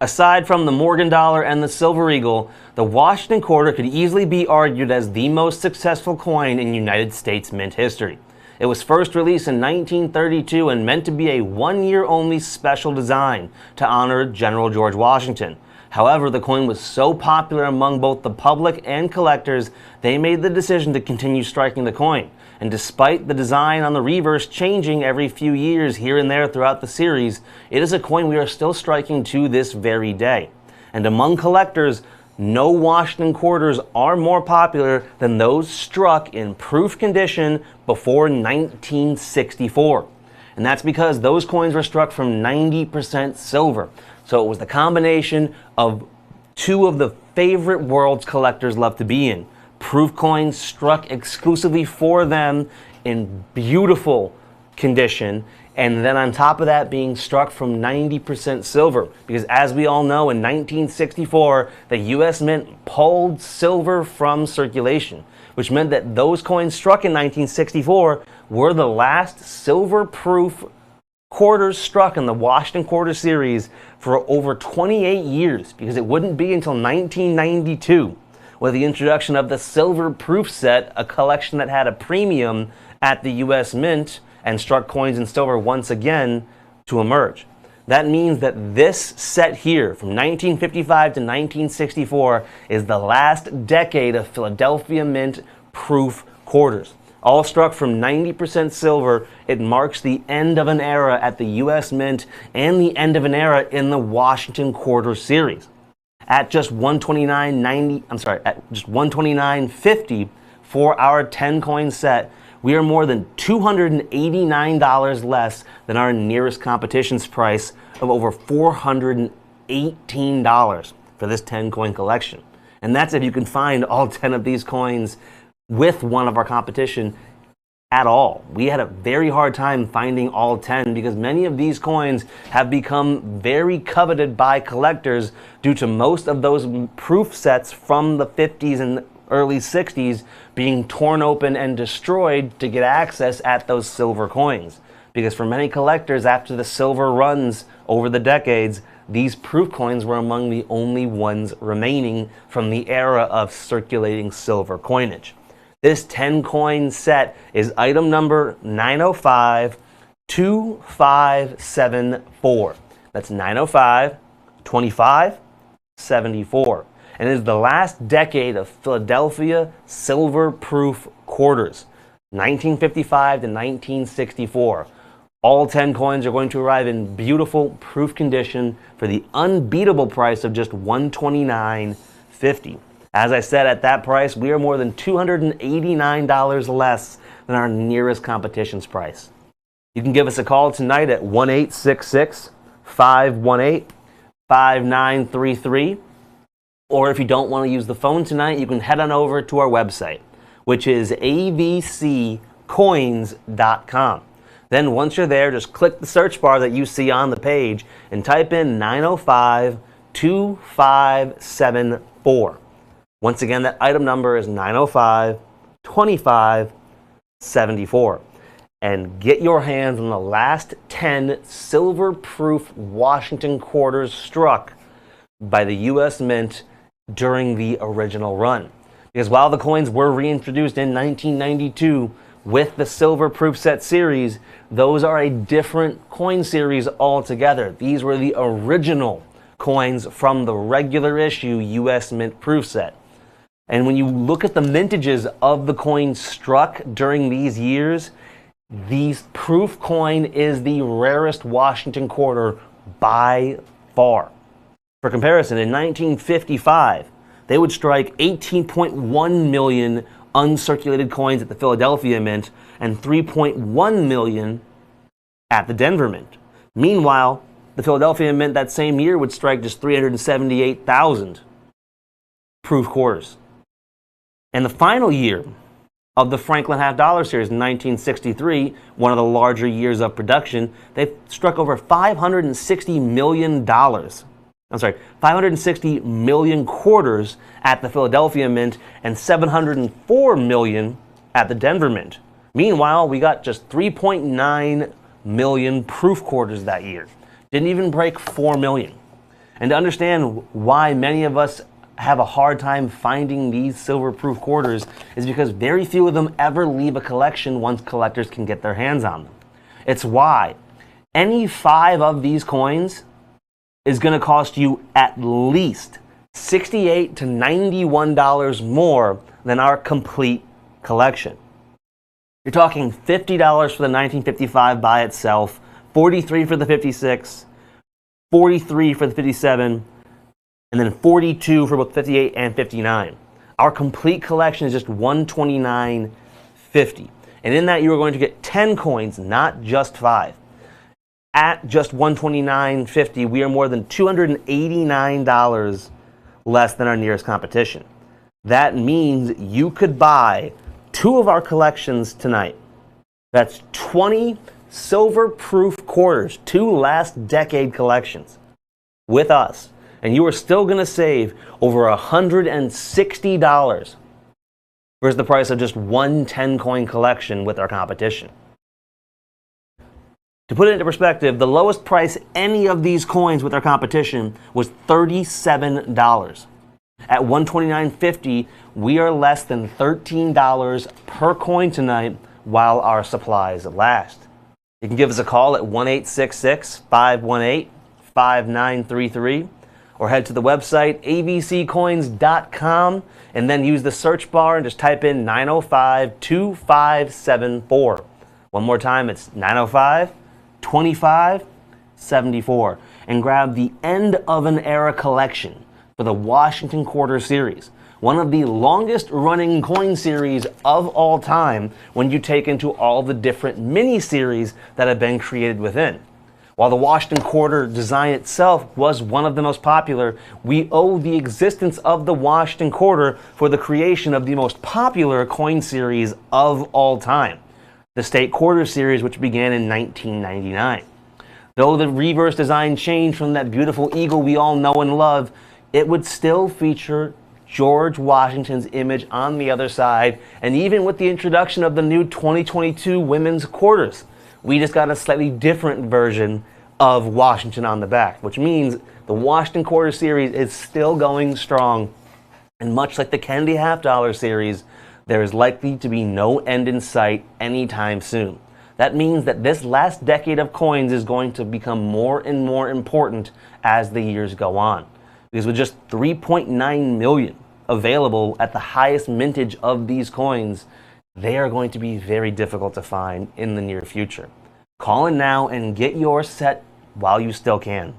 Aside from the Morgan dollar and the Silver Eagle, the Washington quarter could easily be argued as the most successful coin in United States mint history. It was first released in 1932 and meant to be a one-year-only special design to honor General George Washington. However, the coin was so popular among both the public and collectors, they made the decision to continue striking the coin. And despite the design on the reverse changing every few years here and there throughout the series, it is a coin we are still striking to this very day. And among collectors, no Washington quarters are more popular than those struck in proof condition before 1964. And that's because those coins were struck from 90% silver. So it was the combination of two of the favorite worlds collectors love to be in. Proof coins struck exclusively for them in beautiful condition, and then on top of that being struck from 90% silver. Because as we all know, in 1964, the US Mint pulled silver from circulation, which meant that those coins struck in 1964 were the last silver-proof quarters struck in the Washington Quarter Series for over 28 years, because it wouldn't be until 1992 with the introduction of the Silver Proof set, a collection that had a premium at the US Mint and struck coins in silver once again to emerge. That means that this set here, from 1955 to 1964, is the last decade of Philadelphia Mint proof quarters. All struck from 90% silver, it marks the end of an era at the US Mint and the end of an era in the Washington Quarter Series. At just $129.50 for our 10 coin set, we are more than $289 less than our nearest competition's price of over $418 for this 10 coin collection. And that's if you can find all 10 of these coins with one of our competition at all. We had a very hard time finding all 10 because many of these coins have become very coveted by collectors due to most of those proof sets from the 50s and early 60s being torn open and destroyed to get access at those silver coins. Because for many collectors, after the silver runs over the decades, these proof coins were among the only ones remaining from the era of circulating silver coinage. This 10 coin set is item number 9052574. That's 9052574. And it is the last decade of Philadelphia silver proof quarters, 1955 to 1964. All 10 coins are going to arrive in beautiful proof condition for the unbeatable price of just $129.50. As I said, at that price, we are more than $289 less than our nearest competition's price. You can give us a call tonight at 1-866-518-5933. Or if you don't want to use the phone tonight, you can head on over to our website, which is avccoins.com. Then once you're there, just click the search bar that you see on the page and type in 9052574. Once again, that item number is 9052574. And get your hands on the last 10 silver-proof Washington quarters struck by the US Mint during the original run. Because while the coins were reintroduced in 1992 with the Silver Proof Set series, those are a different coin series altogether. These were the original coins from the regular issue US Mint Proof Set. And when you look at the mintages of the coins struck during these years, the proof coin is the rarest Washington quarter by far. For comparison, in 1955, they would strike 18.1 million uncirculated coins at the Philadelphia Mint and 3.1 million at the Denver Mint. Meanwhile, the Philadelphia Mint that same year would strike just 378,000 proof quarters. And the final year of the Franklin Half Dollar Series in 1963, one of the larger years of production, they struck over $560 million. 560 million quarters at the Philadelphia Mint and 704 million at the Denver Mint. Meanwhile, we got just 3.9 million proof quarters that year. Didn't even break 4 million. And to understand why many of us have a hard time finding these silver-proof quarters is because very few of them ever leave a collection once collectors can get their hands on them. It's why any 5 of these coins is going to cost you at least $68 to $91 more than our complete collection. You're talking $50 for the 1955 by itself, $43 for the 56, $43 for the 57, and then $42 for both 58 and 59. Our complete collection is just $129.50. And in that, you are going to get 10 coins, not just 5. At just $129.50, we are more than $289 less than our nearest competition. That means you could buy 2 of our collections tonight. That's 20 silver-proof quarters, 2 last decade collections with us. And you are still going to save over $160 versus the price of just one 10-coin collection with our competition. To put it into perspective, the lowest price any of these coins with our competition was $37. At $129.50, we are less than $13 per coin tonight while our supplies last. You can give us a call at 1-866-518-5933 or head to the website abccoins.com and then use the search bar and just type in 905-2574. One more time, it's 905-2574. And grab the End of an Era collection for the Washington Quarter Series, one of the longest running coin series of all time when you take into all the different mini-series that have been created within. While the Washington Quarter design itself was one of the most popular, we owe the existence of the Washington Quarter for the creation of the most popular coin series of all time, the State Quarter Series, which began in 1999. Though the reverse design changed from that beautiful eagle we all know and love, it would still feature George Washington's image on the other side, and even with the introduction of the new 2022 women's quarters, we just got a slightly different version of Washington on the back, which means the Washington Quarter Series is still going strong. And much like the Kennedy Half Dollar Series, there is likely to be no end in sight anytime soon. That means that this last decade of coins is going to become more and more important as the years go on. Because with just 3.9 million available at the highest mintage of these coins, they are going to be very difficult to find in the near future. Call in now and get your set while you still can.